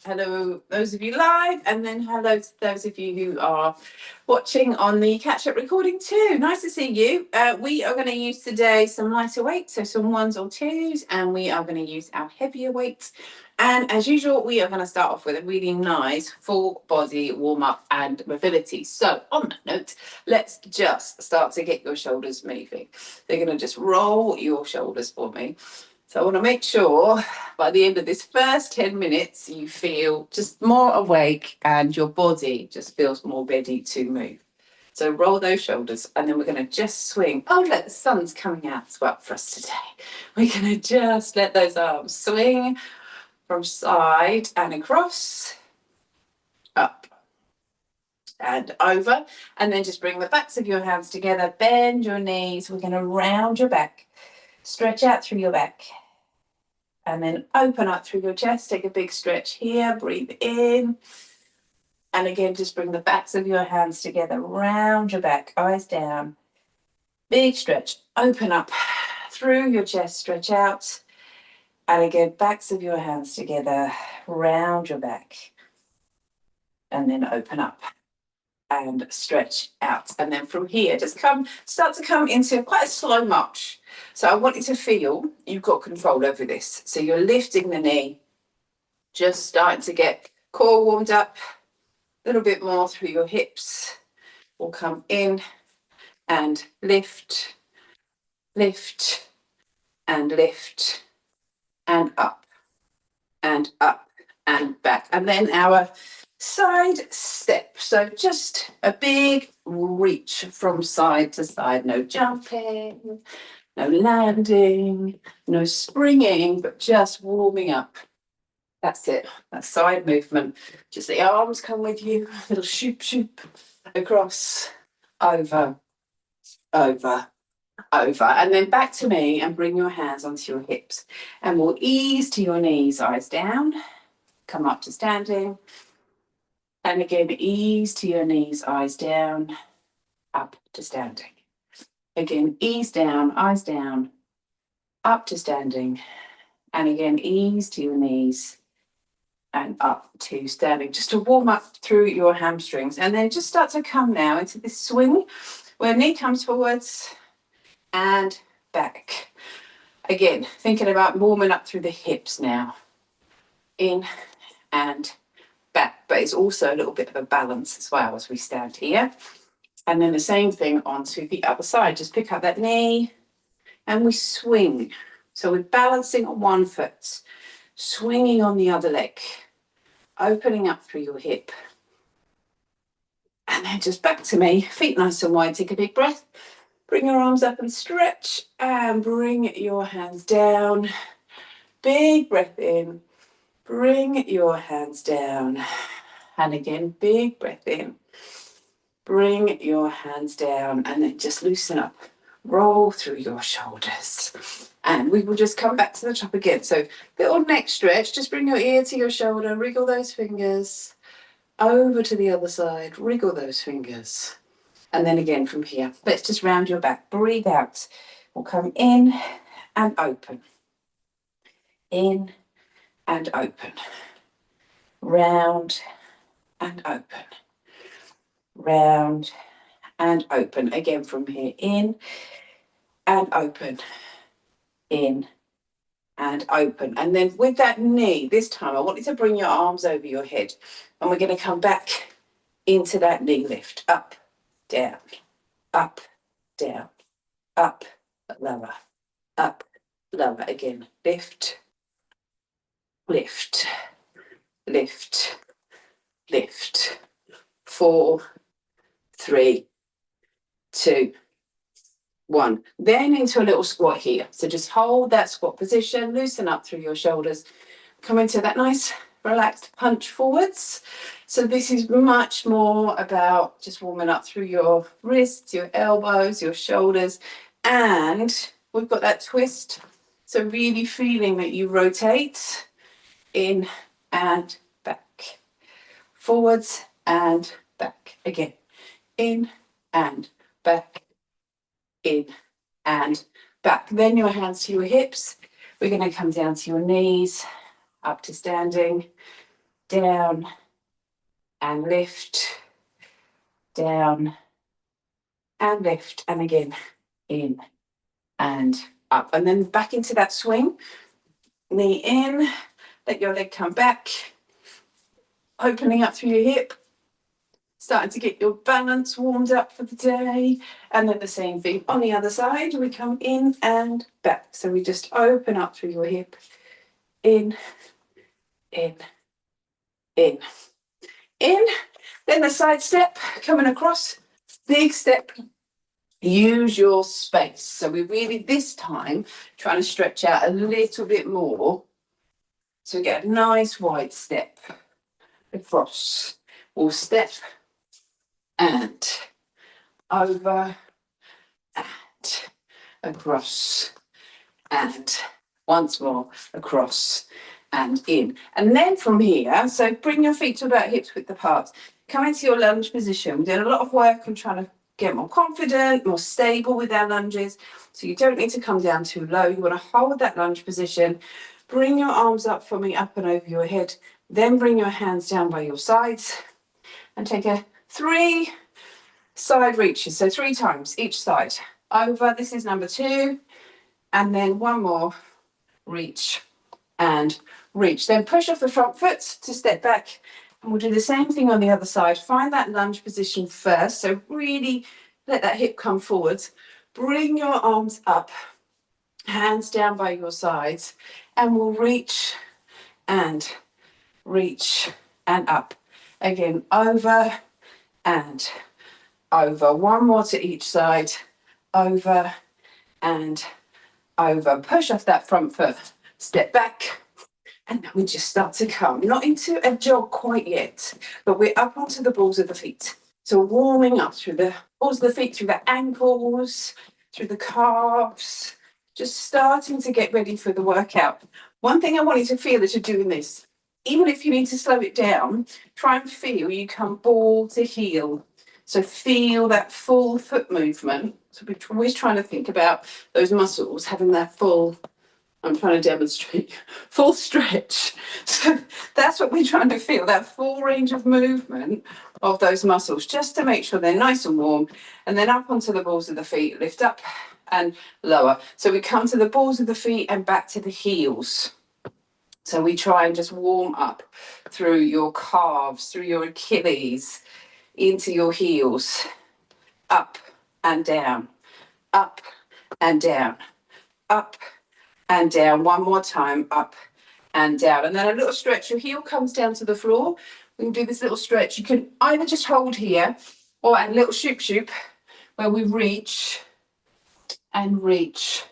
Hello, those of you live, and then hello to those of you who are watching on the catch-up recording too. Nice to see you. We are going to use today some lighter weights, so some ones or twos, and we are going to use our heavier weights. And as usual, we are going to start off with a really nice full body warm-up and mobility. So on that note, let's just start to get your shoulders moving. They're going to just roll your shoulders for me. So I want to make sure by the end of this first 10 minutes, you feel just more awake and your body just feels more ready to move. So roll those shoulders, and then we're going to just swing. Oh, look, the sun's coming out as well for us today. We're going to just let those arms swing from side and across, up and over, and then just bring the backs of your hands together, bend your knees. We're going to round your back, stretch out through your back. And then open up through your chest, take a big stretch here, breathe in. And again, just bring the backs of your hands together, round your back, eyes down. Big stretch, open up through your chest, stretch out. And again, backs of your hands together, round your back. And then open up and stretch out. And then from here, just start to come into quite a slow march. So I want you to feel you've got control over this. So you're lifting the knee, just starting to get core warmed up, a little bit more through your hips. We'll come in and lift, lift, and lift, and up, and up, and back. And then our side step. So just a big reach from side to side. No jumping, no landing, no springing, but just warming up. That's it. That side movement. Just the arms come with you. Little shoop, shoop across, over, over, over. And then back to me and bring your hands onto your hips. And we'll ease to your knees, eyes down. Come up to standing. And again, ease to your knees, eyes down, up to standing. Again, ease down, eyes down, up to standing. And again, ease to your knees and up to standing, just to warm up through your hamstrings. And then just start to come now into this swing where knee comes forwards and back. Again, thinking about warming up through the hips now. In and back, but it's also a little bit of a balance as well as we stand here. And then the same thing onto the other side. Just pick up that knee and we swing. So we're balancing on one foot, swinging on the other leg, opening up through your hip. And then just back to me, feet nice and wide, take a big breath. Bring your arms up and stretch, and bring your hands down. Big breath in. Bring your hands down. And again, big breath in. Bring your hands down, and then just loosen up. Roll through your shoulders. And we will just come back to the top again. So little neck stretch, just bring your ear to your shoulder, wriggle those fingers. Over to the other side, wriggle those fingers. And then again from here, let's just round your back. Breathe out. We'll come in and open. In and open. Round and open. Round and open. Again from here, in and open. In and open. And then with that knee, this time I want you to bring your arms over your head. And we're going to come back into that knee lift. Up, down, up, down, up, lower, up, lower. Again, lift, lift, lift, lift. 4, 3, 2, 1. Then into a little squat here. So just hold that squat position, loosen up through your shoulders, come into that nice relaxed punch forwards. So this is much more about just warming up through your wrists, your elbows, your shoulders, and we've got that twist. So really feeling that you rotate in and back, forwards and back. Again, in and back, in and back. Then your hands to your hips. We're going to come down to your knees, up to standing, down and lift, down and lift, and again, in and up. And then back into that swing, knee in, let your leg come back, opening up through your hip, starting to get your balance warmed up for the day. And then the same thing on the other side, we come in and back. So we just open up through your hip, in, in, in, in. Then the side step, coming across, big step. Use your space. So we're really this time trying to stretch out a little bit more. So we get a nice wide step across. We'll step and over and across and once more across and in. And then from here, so bring your feet to about hips width apart. Come into your lunge position. We're doing a lot of work on trying to get more confident, more stable with our lunges. So you don't need to come down too low. You want to hold that lunge position. Bring your arms up for me, up and over your head. Then bring your hands down by your sides and take a 3 side reaches. So 3 times each side. Over, this is number 2. And then 1 more, reach and reach. Then push off the front foot to step back. And we'll do the same thing on the other side. Find that lunge position first. So really let that hip come forwards. Bring your arms up, hands down by your sides, and we'll reach and up. Again, over and over. 1 more to each side. Over and over. Push off that front foot. Step back. And then we just start to come, not into a jog quite yet, but we're up onto the balls of the feet. So warming up through the balls of the feet, through the ankles, through the calves, just starting to get ready for the workout. One thing I want you to feel as you're doing this, even if you need to slow it down, try and feel you come ball to heel. So feel that full foot movement. So we're always trying to think about those muscles having that full, I'm trying to demonstrate, full stretch. So that's what we're trying to feel, that full range of movement of those muscles, just to make sure they're nice and warm. And then up onto the balls of the feet, lift up and lower. So we come to the balls of the feet and back to the heels. So we try and just warm up through your calves, through your Achilles, into your heels, up and down, up and down, up and down. 1 more time, up and down. And then a little stretch. Your heel comes down to the floor. We can do this little stretch. You can either just hold here or a little shoop shoop where we reach and reach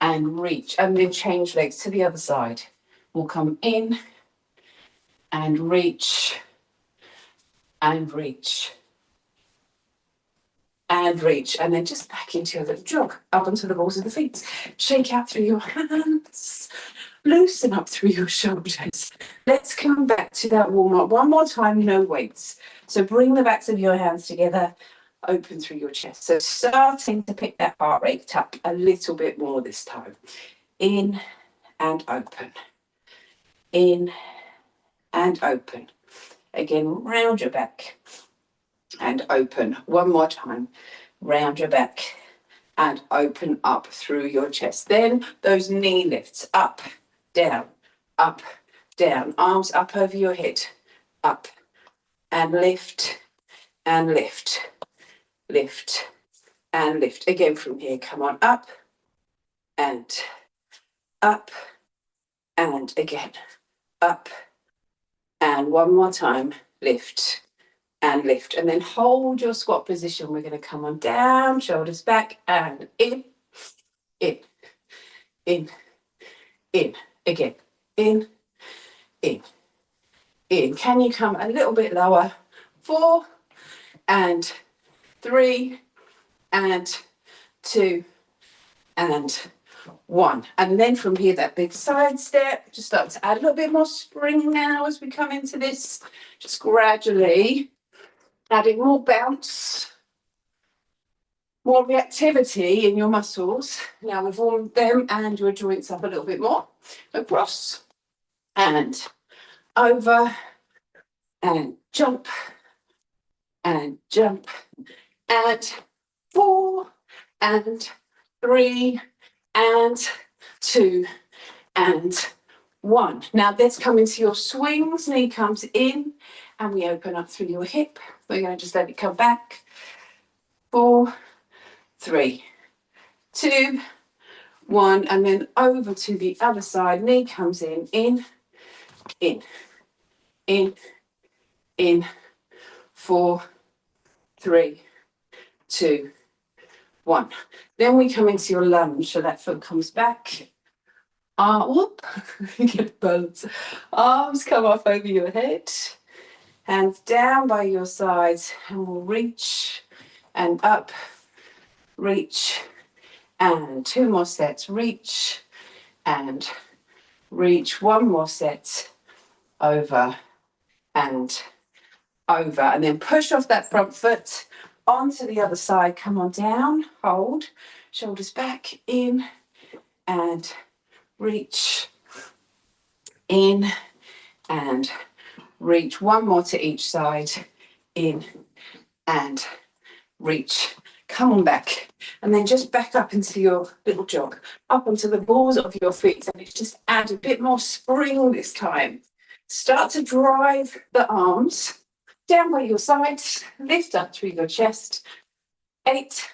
and reach, and then change legs to the other side. We'll come in and reach and reach and reach, and then just back into your little jog up onto the balls of the feet. Shake out through your hands, loosen up through your shoulders. Let's come back to that warm up 1 more time, no weights. So bring the backs of your hands together, open through your chest. So starting to pick that heart rate up a little bit more this time. In and open, in and open. Again, round your back and open. 1 more time, round your back and open up through your chest. Then those knee lifts, up, down, arms up over your head, up and lift and lift, lift and lift. Again from here, come on, up and again, up and 1 more time, lift and lift. And then hold your squat position. We're going to come on down, shoulders back and in, in, in, in. Again, in, in, in. Can you come a little bit lower? 4 and 3 and 2 and 1. And then from here, that big side step, just start to add a little bit more spring now as we come into this, just gradually adding more bounce, more reactivity in your muscles. Now we've warmed them and your joints up a little bit more. Across and over, and jump, and jump, and 4, and 3, and 2, and 1. Now let's come into your swings. Knee comes in, and we open up through your hip. We're going to just let it come back. 4, 3, 2, 1, and then over to the other side. Knee comes in, in, in, in, 4, 3, 2, 1. Then we come into your lunge, so that foot comes back. Whoop, get both. Arms come off over your head, hands down by your sides, and we'll reach and up, reach, and 2 more sets, reach and reach, 1 more set, over and over, and then push off that front foot onto the other side. Come on down, hold, shoulders back, in and reach, in and reach, 1 more to each side, in and reach, come on back, and then just back up into your little jog, up onto the balls of your feet, and let's just add a bit more spring this time. Start to drive the arms down by your sides, lift up through your chest. 8,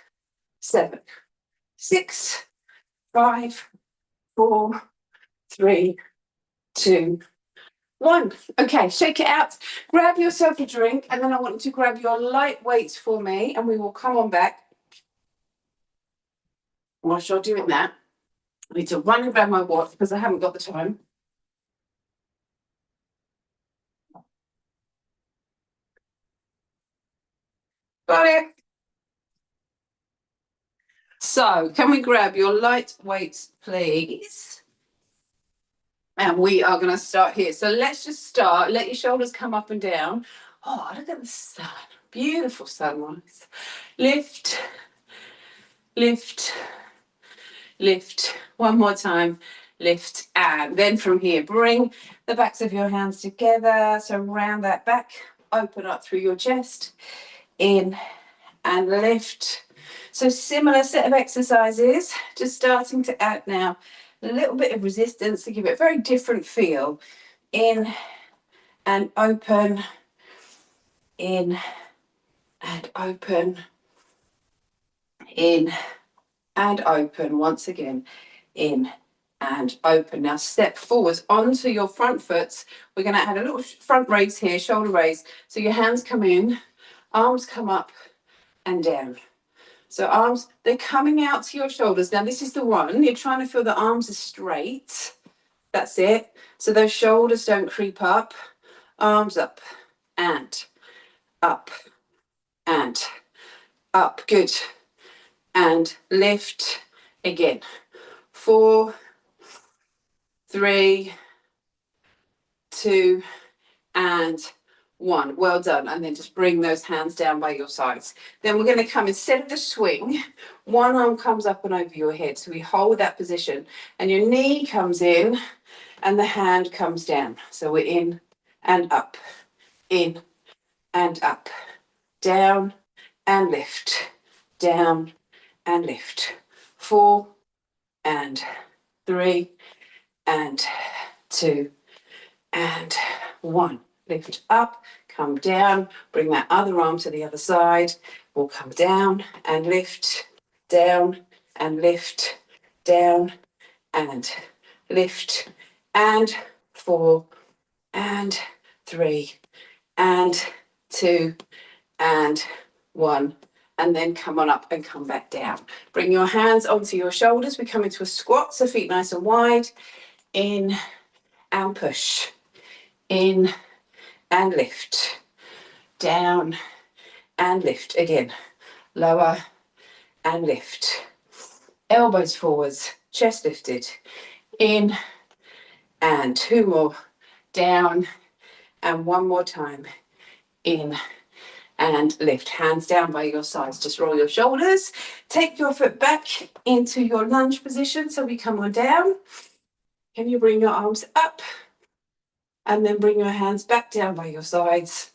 7, 6, 5, 4, 3, 2, 1. Okay, shake it out. Grab yourself a drink, and then I want you to grab your light weights for me, and we will come on back. Whilst you're doing that, I need to run and grab my watch because I haven't got the time. Got it. So, can we grab your light weights, please? And we are going to start here. So let's just start. Let your shoulders come up and down. Oh, look at the sun. Beautiful sunrise. Lift, lift, lift. 1 more time. Lift. And then from here, bring the backs of your hands together. So round that back. Open up through your chest. In and lift. So similar set of exercises. Just starting to add now a little bit of resistance to give it a very different feel. In and open, in and open, in and open. Once again, in and open. Now step forwards onto your front foot. We're going to add a little front raise here, shoulder raise. So your hands come in, arms come up and down. So arms, they're coming out to your shoulders. Now this is the one, you're trying to feel the arms are straight. That's it. So those shoulders don't creep up. Arms up and up and up. Good. And lift again. 4, 3, 2, and 1. Well done. And then just bring those hands down by your sides. Then we're going to come, instead of the swing, one arm comes up and over your head. So we hold that position and your knee comes in and the hand comes down. So we're in and up, in and up, down and lift, down and lift. 4 and 3 and 2 and 1. Lift up, come down, bring that other arm to the other side. We'll come down and lift, down and lift, down and lift, and 4 and 3 and 2 and 1. And then come on up and come back down. Bring your hands onto your shoulders. We come into a squat, so feet nice and wide. In and push. In and lift. Down and lift. Again, lower and lift. Elbows forwards, chest lifted. In and 2 more. Down and 1 more time. In and lift. Hands down by your sides. Just roll your shoulders. Take your foot back into your lunge position. So we come on down. Can you bring your arms up and then bring your hands back down by your sides,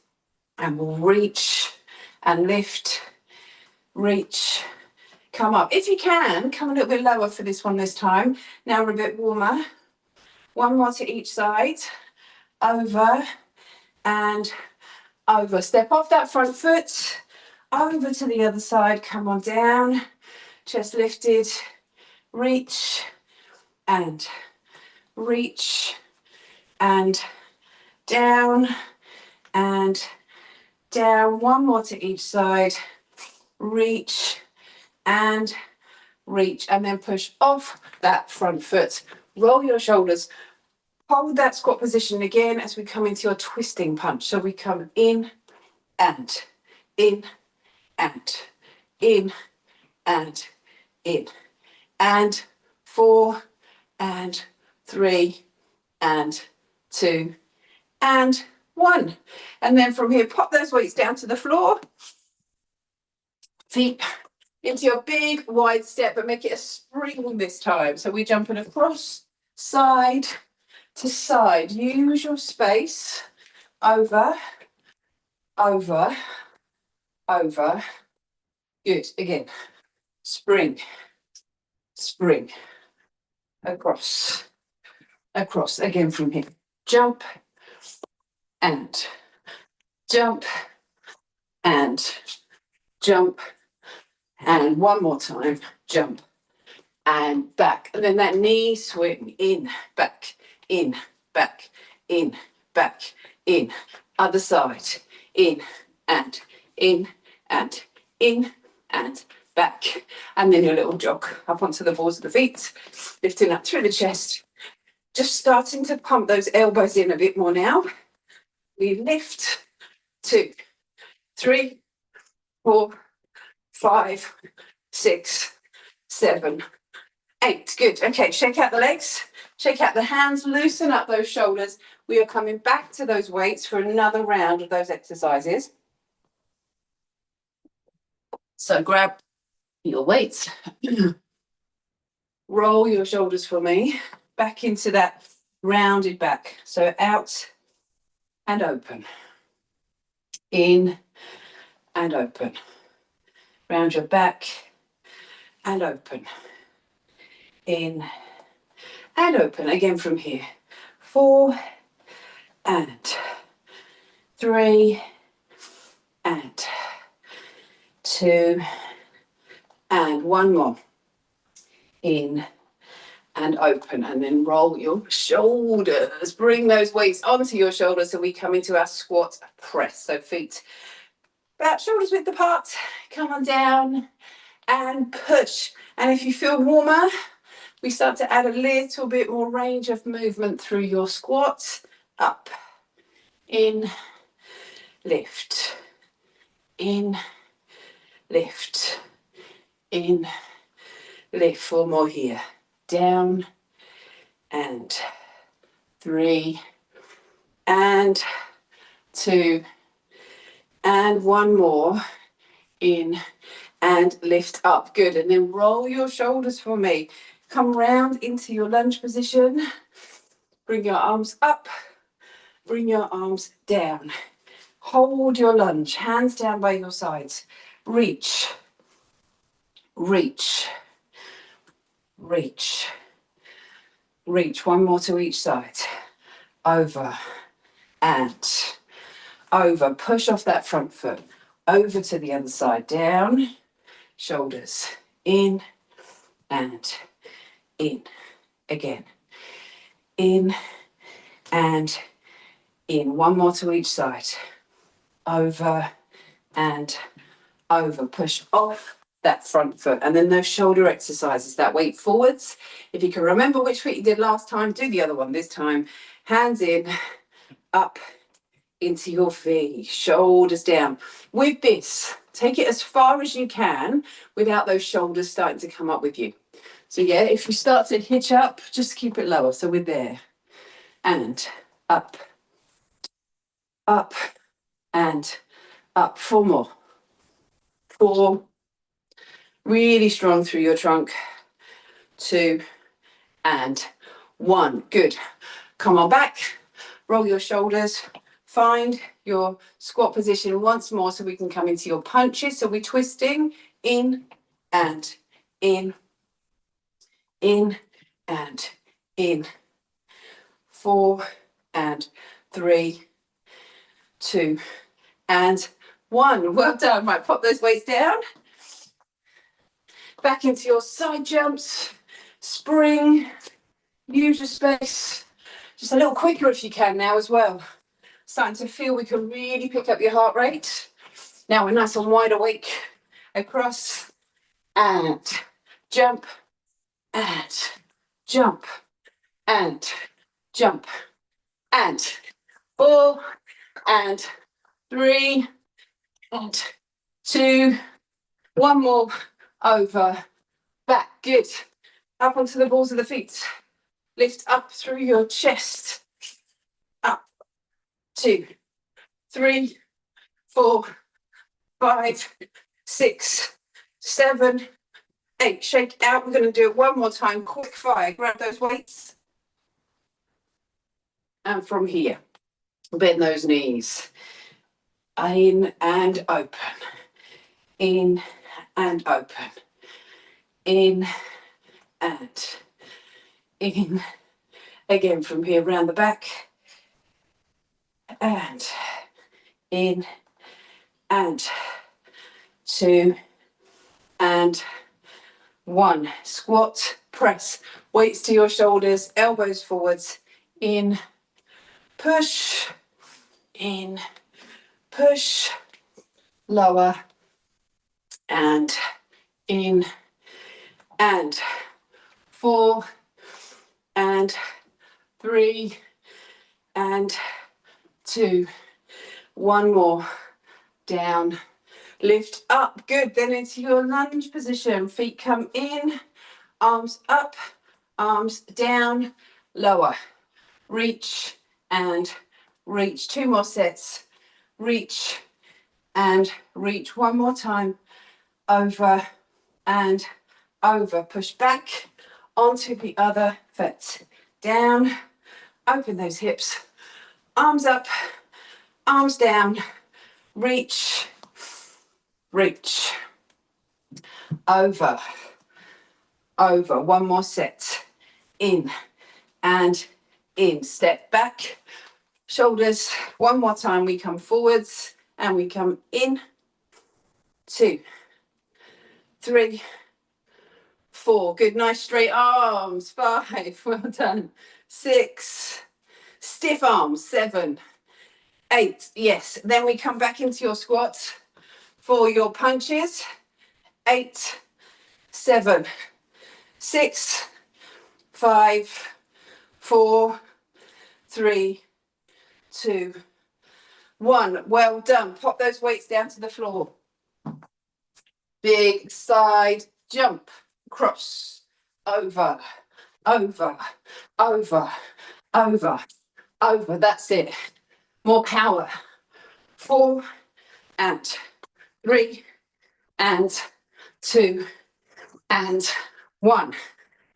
and we'll reach and lift, reach, come up. If you can, come a little bit lower for this one this time. Now we're a bit warmer. One more to each side, over and over. Step off that front foot, over to the other side, come on down, chest lifted, reach and reach and down and down. One more to each side, reach and reach, and then push off that front foot. Roll your shoulders. Hold that squat position again as we come into your twisting punch. So we come in and in and in and in and 4 and 3 and 2 and 1. And then from here, pop those weights down to the floor. Feet into your big wide step, but make it a spring this time. So we're jumping across, side to side. Use your space. Over, over, over. Good. Again. Spring, spring. Across, across. Again from here. Jump and jump and jump. And one more time. Jump and back. And then that knee swing. In, back, in, back, in, back, in. Other side. In and in and in and back. And then your little jog up onto the balls of the feet, lifting up through the chest. Just starting to pump those elbows in a bit more now. We lift. 2, 3, 4, 5, 6, 7, 8. Good. Okay, shake out the legs, shake out the hands, loosen up those shoulders. We are coming back to those weights for another round of those exercises. So grab your weights, roll your shoulders for me, back into that rounded back. So out and open, in and open, round your back and open, in and open. Again from here, 4 and 3 and 2 and 1 more, in and open, and then roll your shoulders. Bring those weights onto your shoulders so we come into our squat press. So feet about shoulders width apart, come on down and push. And if you feel warmer, we start to add a little bit more range of movement through your squat. Up, in, lift, in, lift, in, lift. 4 more here. Down and 3 and 2 and 1 more, in and lift up. Good. And then roll your shoulders for me. Come round into your lunge position. Bring your arms up, bring your arms down. Hold your lunge, hands down by your sides. Reach, reach, reach, reach. 1 more to each side. Over and over. Push off that front foot. Over to the other side. Down, shoulders, in and in. Again, in and in. 1 more to each side. Over and over. Push off that front foot. And then those shoulder exercises, that weight forwards. If you can remember which foot you did last time, do the other one this time. Hands in, up into your feet, shoulders down. With this, take it as far as you can without those shoulders starting to come up with you. So yeah, if you start to hitch up, just keep it lower. So we're there. And up, up, and up. 4 more. 4. Really strong through your trunk. 2 and 1. Good. Come on back. roll your shoulders, find your squat position once more so we can come into your punches. So we're twisting in and in, in and in. 4 and 3, 2 and 1. Well done. Right, pop those weights down. Back into your side jumps, spring, use your space. Just a little quicker if you can now as well. Starting to feel we can really pick up your heart rate. Now we're nice and wide awake. Across and jump and jump and jump and 4 and 3 and 2. One more. Over, back, good. Up onto the balls of the feet. Lift up through your chest. Up, 2, 3, 4, 5, 6, 7, 8. Shake out. We're going to do it one more time. Quick fire. Grab those weights. And from here, bend those knees. In and open. In and open. In and in. Again from here round the back. And in and 2 and 1. Squat, press, weights to your shoulders, elbows forwards, in, push, in, push, lower, and in, and 4 and 3 and 2. One more. Down, lift up, good. Then into your lunge position. Feet come in, arms up, arms down, lower. Reach and reach. 2 more sets. Reach and reach. One more time. Over and over. Push back onto the other foot. Down, open those hips. Arms up, arms down. Reach, reach, over, over. One more set. In and in. Step back, shoulders. One more time. We come forwards and we come in. 2, 3, 4. Good. Nice straight arms. 5. Well done. 6. Stiff arms. 7, 8. Yes. Then we come back into your squats for your punches. 8, 7, 6, 5, 4, 3, 2, 1. Well done. Pop those weights down to the floor. Big side jump. Cross. Over. Over. Over. Over. Over. That's it. More power. 4 and 3 and 2 and 1.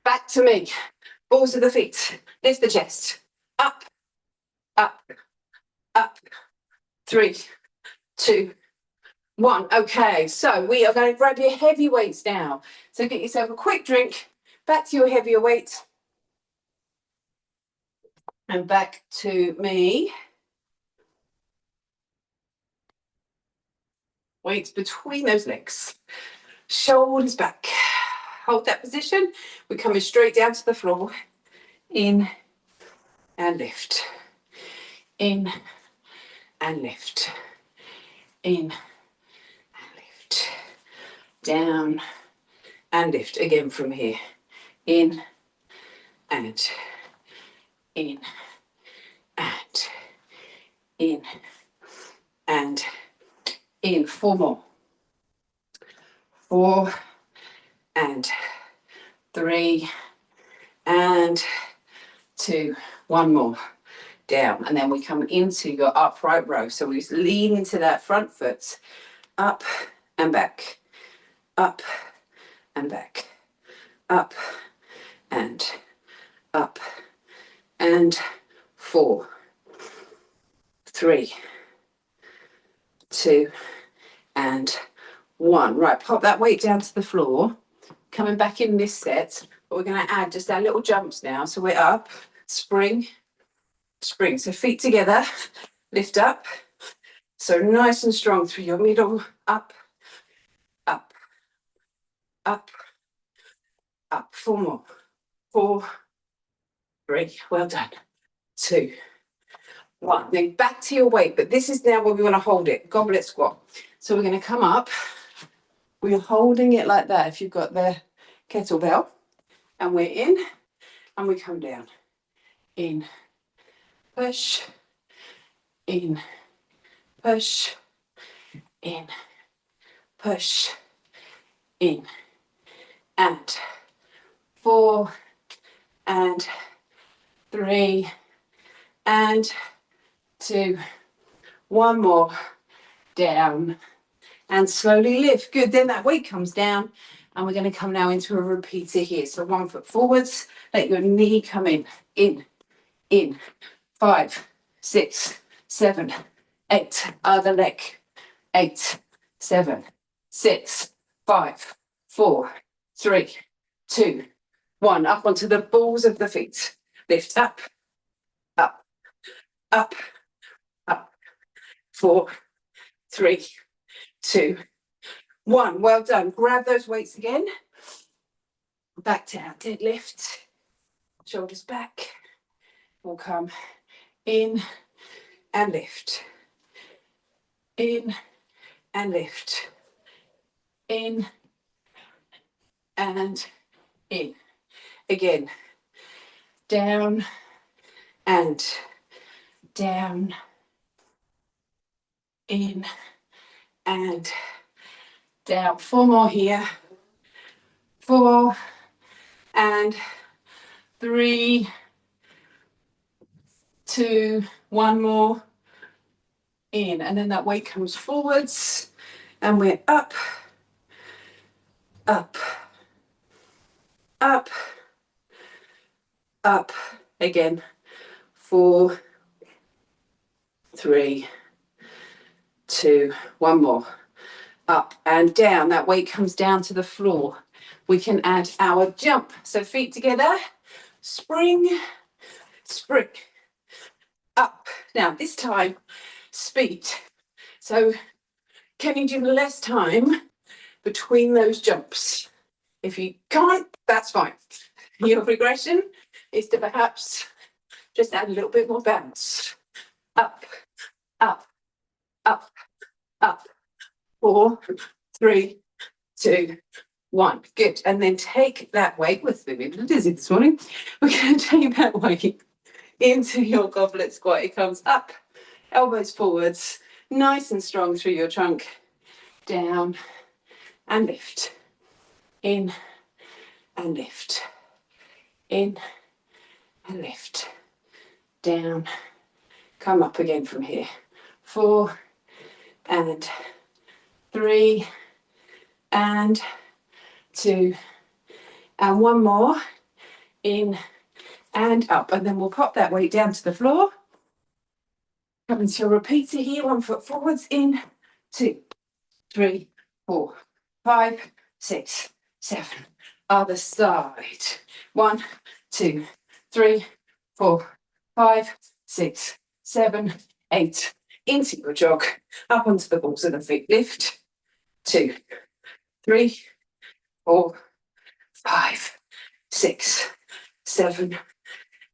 Back to me. Balls of the feet. Lift the chest. Up, up, up. 3, 2, 1. Okay, so we are going to grab your heavy weights now. So get yourself a quick drink. Back to your heavier weight. And back to me. Weights between those legs. Shoulders back. Hold that position. We're coming straight down to the floor. In and lift. In and lift. In and lift. Down and lift. Again from here. In and in and in and in. 4 more. 4 and 3 and 2. 1 more. Down. And then we come into your upright row. So we just lean into that front foot. Up and back. Up and back. Up and up and 4 3, 2, and 1. Right, pop that weight down to the floor. Coming back in this set, but we're going to add just our little jumps now. So we're up, spring, spring. So feet together, lift up. So nice and strong through your middle, up, up, up, up. 4 more. 4, 3, well done. 2, 1. Then back to your weight, but this is now where we want to hold it, goblet squat. So we're going to come up. We're holding it like that if you've got the kettlebell. And we're in, and we come down. In, push, in, push, in, push, in, and 4, and 3, and 2, 1 more, down, and slowly lift. Good, then that weight comes down, and we're going to come now into a repeater here. So 1 foot forwards, let your knee come in, 5, 6, 7, 8, other leg, 8, 7, 6, 5, 4, 3, 2, 1, up onto the balls of the feet. Lift up, up, up, up. 4, 3, 2, 1. Well done. Grab those weights again. Back to our deadlift. Shoulders back. We'll come in and lift. In and lift. In and in. Again. Down and down. In and down. 4 more here. 4 and 3, 2, 1 more. In, and then that weight comes forwards, and we're up, up, up, up. Again. 4, 3, 2, 1 more. Up and down. That weight comes down to the floor. We can add our jump. So feet together, spring, spring, up. Now this time, speed. So can you do less time between those jumps? If you can't, that's fine. Your progression is to perhaps just add a little bit more bounce. Up, up, up, up. 4, 3, 2, 1. Good. And then take that weight. We're feeling a little dizzy this morning. We're going to take that weight into your goblet squat. It comes up, elbows forwards, nice and strong through your trunk. Down and lift. In and lift. In and lift. Down. Come up again from here. 4 and 3 and 2 and 1 more. In and up. And then we'll pop that weight down to the floor. Come into your repeater here. 1 foot forwards. In, 2, 3, 4, 5, 6, 7. Other side. 1, 2, 3, 4, 5, 6, 7, 8. Into your jog. Up onto the balls of the feet. Lift. 2, 3, 4, 5, 6, 7,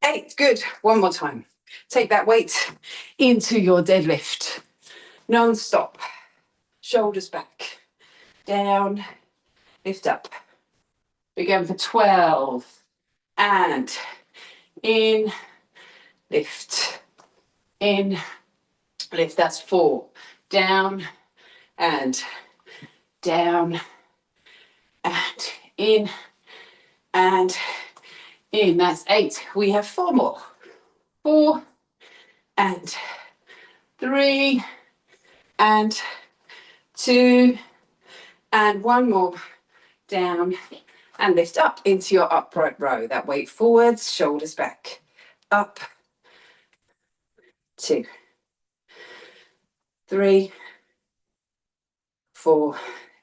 8. Good. 1 more time. Take that weight into your deadlift. Non-stop. Shoulders back. Down. Lift up. We're going for 12. And in. Lift. In. Lift. That's 4. Down. And down. And in. And in. That's 8. We have 4 more. 4 and 3 and 2 and 1 more. Down and lift up into your upright row. That weight forwards, shoulders back. Up, 2, 3, 4,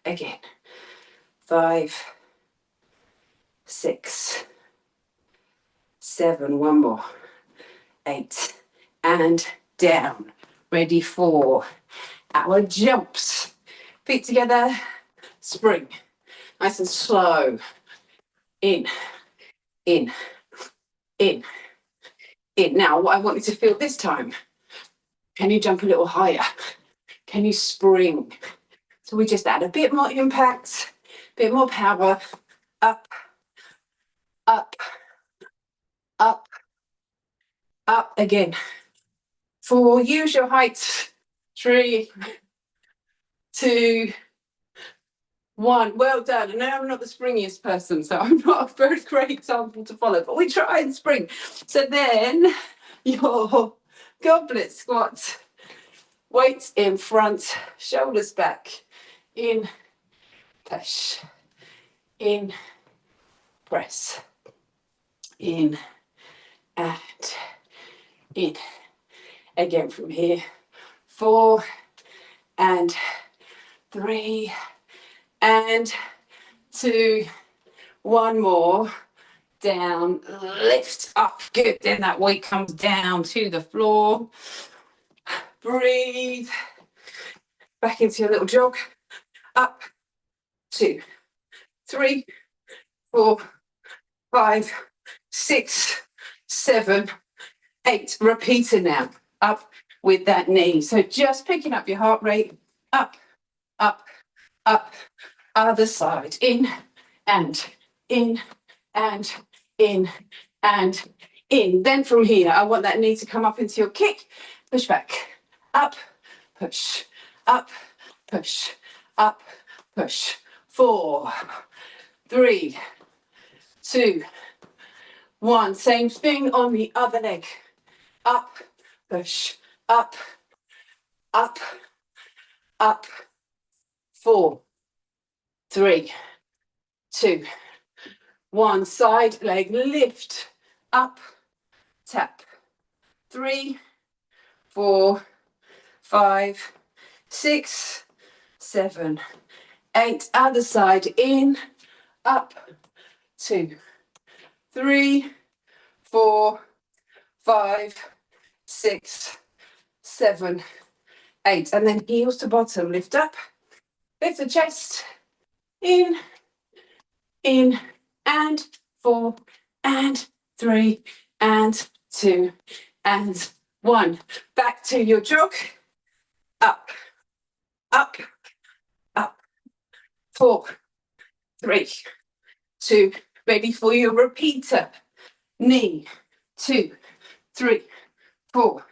again, 5, 6, 7, one more, 8, and down. Ready for our jumps. Feet together, spring. Nice and slow. In, in, in, in. Now, what I want you to feel this time, can you jump a little higher? Can you spring? So we just add a bit more impact, a bit more power. Up, up, up, up again. 4, use your height. 3, 2, 1. Well done. I know I'm not the springiest person, so I'm not a very great example to follow, but we try and spring. So then your goblet squat, weights in front, shoulders back, in, push, in, press, in, and in. Again from here, 4, and 3, and 2, one more, down, lift up, good, then that weight comes down to the floor, breathe, back into your little jog, up, 2, 3, 4, 5, 6, 7, 8, repeat it now, up with that knee, so just picking up your heart rate, up, up, up, other side, in, and in, and in, and in. Then from here, I want that knee to come up into your kick, push back, up, push, up, push, up, push. 4, 3, 2, 1. Same thing on the other leg. Up, push, up, up, up. 4, 3, 2, 1. Side leg lift, up, tap. 3, 4, 5, 6, 7, 8. Other side, in, up, 2, 3, 4, 5, 6, 7, 8. And then heels to bottom, lift up, lift the chest, in, and 4, and 3, and 2, and 1. Back to your jog, up, up, up. 4, 3, 2, ready for your repeater. Knee, 2, 3, 4,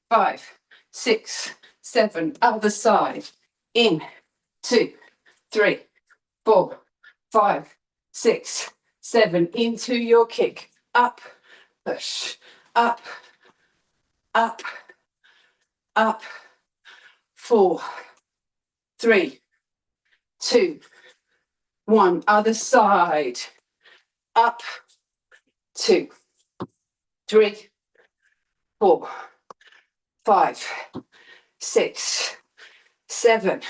5, 6, 7. Other side. In, 2, 3, 4, 5, 6, 7. Into your kick. Up, push, up, up, up. 4, 3, 2, 1. Other side. Up, 2, 3, 4, 5, 6, 7,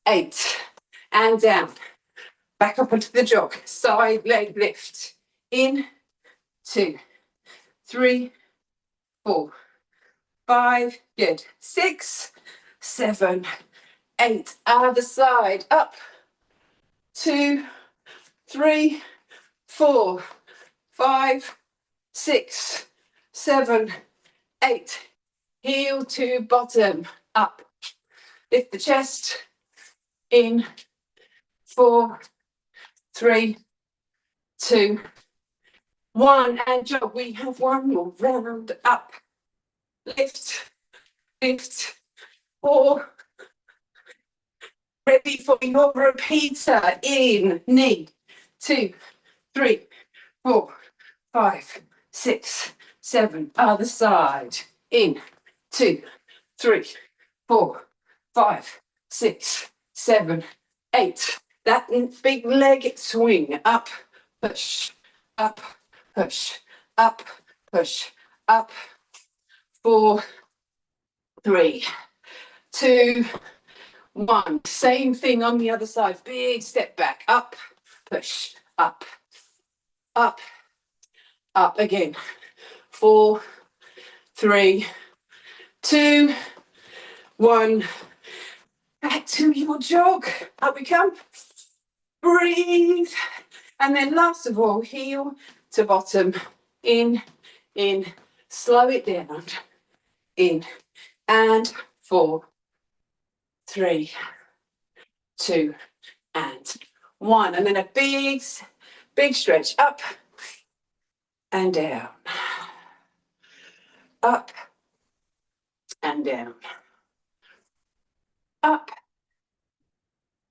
8, and down. Back up onto the jog. Side leg lift. In, 2, 3, 4, 5. Good. 6, 7, 8. Other side. Up. 2, 3, 4, 5, 6, 7, 8. Heel to bottom. Up. Lift the chest. In. 4, 3, 2, 1. And jog. We have one more round. Up. Lift. Lift. 4. Ready for your repeater. In. Knee. 2, 3, 4, 5, 6, 7. Other side. In. 2, 3, 4, 5, 6, 7, 8. That big leg swing. Up, push, up, push, up, push, up. 4, 3, 2, 1. Same thing on the other side. Big step back, up, push, up, up, up again. 4, 3, 2, 1. Back to your jog. Up we come. Breathe. And then last of all, heel to bottom. In, slow it down. In, and 4, 3, 2, and 1. And then a big stretch up and down. Up and down. Up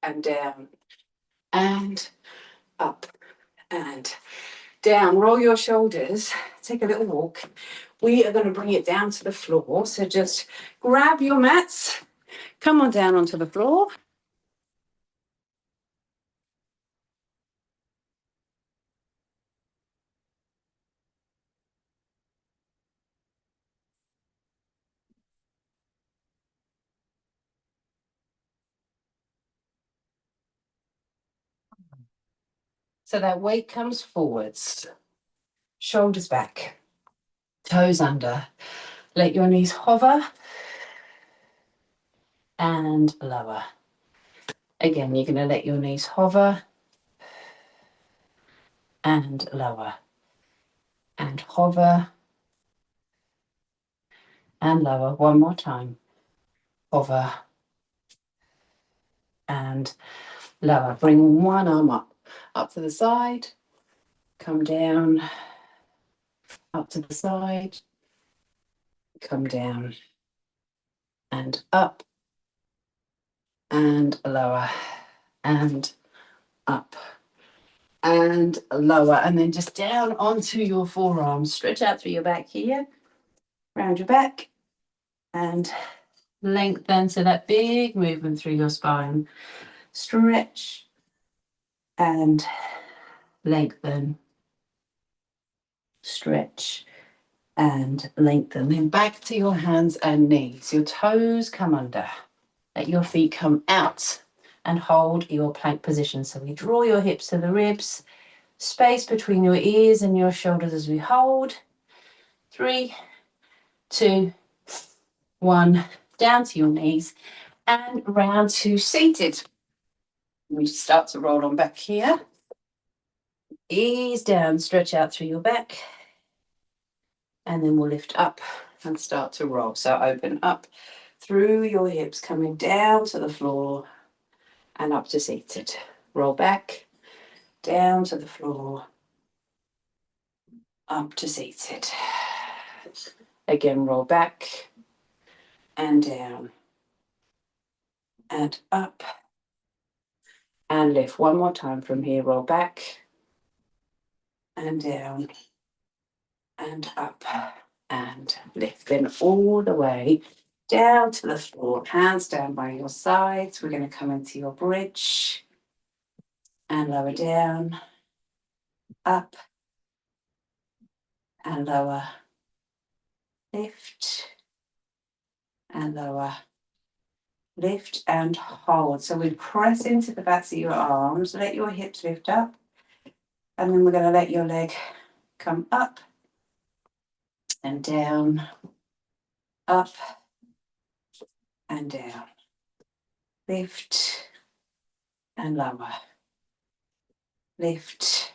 and down. And up and down. Roll your shoulders. Take a little walk. We are going to bring it down to the floor. So just grab your mats. Come on down onto the floor. So that weight comes forwards. Shoulders back. Toes under. Let your knees hover and lower. Again, you're going to let your knees hover and lower. And hover and lower. One more time. Hover and lower. Bring one arm up to the side, come down, up to the side, come down, and up, and lower, and up, and lower, and then just down onto your forearms. Stretch out through your back here, round your back, and lengthen. So that big movement through your spine. Stretch and lengthen. Stretch and lengthen. Then back to your hands and knees. Your toes come under. Let your feet come out and hold your plank position. So we draw your hips to the ribs, space between your ears and your shoulders as we hold. 3, 2, 1. Down to your knees and round to seated. We start to roll on back here. Ease down, stretch out through your back. And then we'll lift up and start to roll. So open up through your hips, coming down to the floor and up to seated. Roll back, down to the floor, up to seated. Again, roll back and down and up and lift. One more time from here. Roll back and down and up and lift. Then all the way down to the floor. Hands down by your sides. We're going to come into your bridge and lower down, up and lower, lift and lower, lift and hold. So we press into the backs of your arms, let your hips lift up, and then we're going to let your leg come up and down, up and down, lift and lower, lift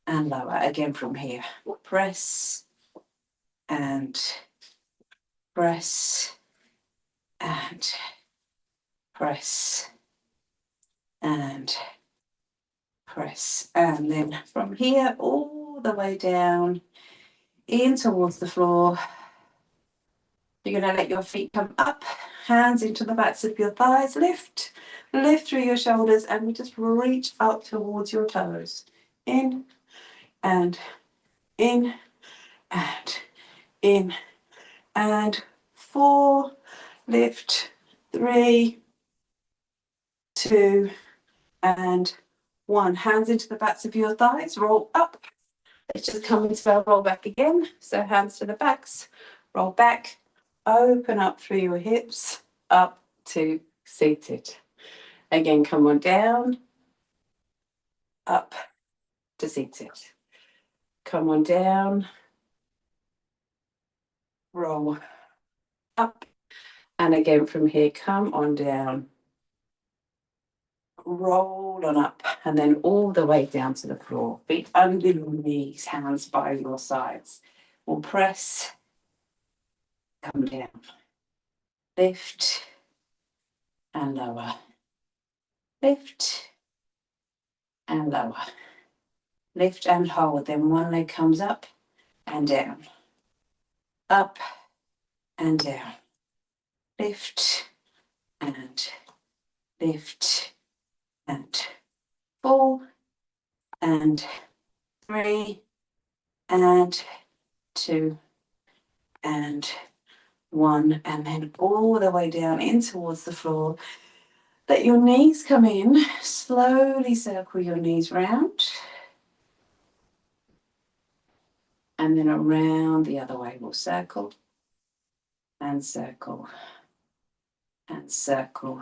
and lower. Again from here, press and press and press and press. And then from here all the way down in towards the floor. You're going to let your feet come up, hands into the backs of your thighs, lift through your shoulders, and we just reach up towards your toes. In and in and in and 4, lift, 3, 2, and 1. Hands into the backs of your thighs, roll up. Let's just come into our roll back again. So hands to the backs, roll back, open up through your hips, up to seated. Again, come on down, up to seated. Come on down, roll up, and again from here, come on down, roll on up, and then all the way down to the floor. Feet under your knees, hands by your sides. We'll press, come down, lift, and lower, lift, and lower, lift and hold. Then one leg comes up and down, up and down, lift and lift and 4 and 3 and 2 and 1, and then all the way down in towards the floor. Let your knees come in, slowly circle your knees round, and then around the other way. We'll circle and circle and circle,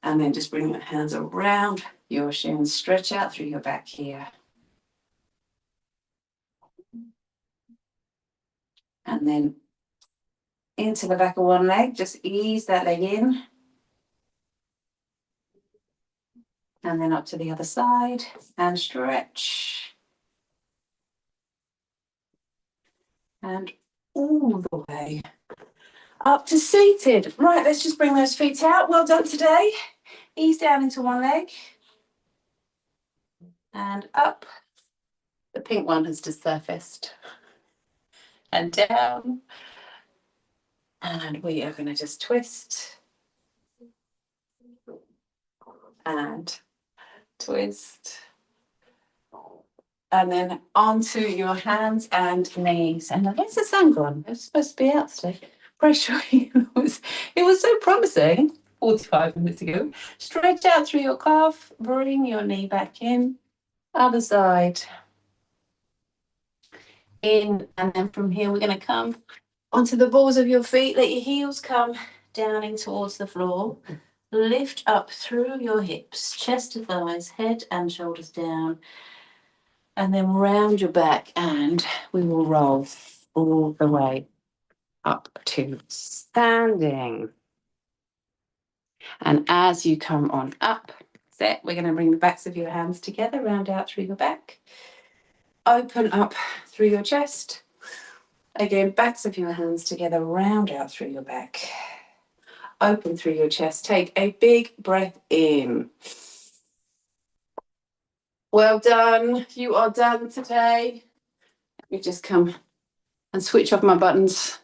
and then just bring your hands around your shins, stretch out through your back here. And then into the back of one leg, just ease that leg in. And then up to the other side and stretch. And all the way up to seated. Right, let's just bring those feet out. Well done today. Ease down into one leg. And up. The pink one has just surfaced. And down. And we are going to just twist. And twist. And then onto your hands and knees. And where's the sun gone? It was supposed to be out today. Pretty sure it was so promising 45 minutes ago. Stretch out through your calf. Bring your knee back in. Other side. In. And then from here, we're going to come onto the balls of your feet. Let your heels come down in towards the floor. Lift up through your hips, chest to thighs, head and shoulders down. And then round your back, and we will roll all the way up to standing. And as you come on up, set, we're going to bring the backs of your hands together, round out through your back. Open up through your chest. Again, backs of your hands together, round out through your back. Open through your chest. Take a big breath in. Well done. You are done today. Let me just come and switch off my buttons.